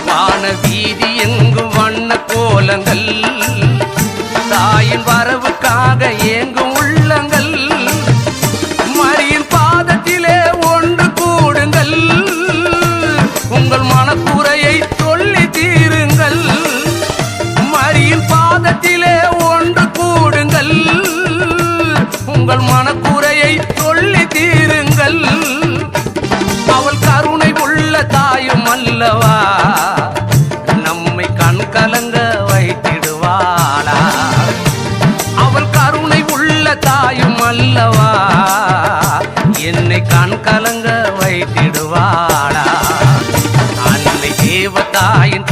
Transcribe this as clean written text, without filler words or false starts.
வான வீதி எங்கும் வண்ண கோலங்கள் தாயின் வரவுக்காக ஏங்கும் உள்ளங்கள் மரியின் பாதத்திலே ஒன்று கூடுங்கள் உங்கள் மனக்குறையை சொல்லி தீருங்கள் மரியின் பாதத்திலே ஒன்று கூடுங்கள் உங்கள் மனக்குறையை சொல்லி தீருங்கள் அவள் கருணை உள்ள தாயும் அல்லவா நம்மை கண் கலங்க வைத்திடுவாளா அவள் கருணை உள்ள தாயும் அல்லவா என்னை கண் கலங்க வைத்திடுவாளா அன்னை தேவதாயின்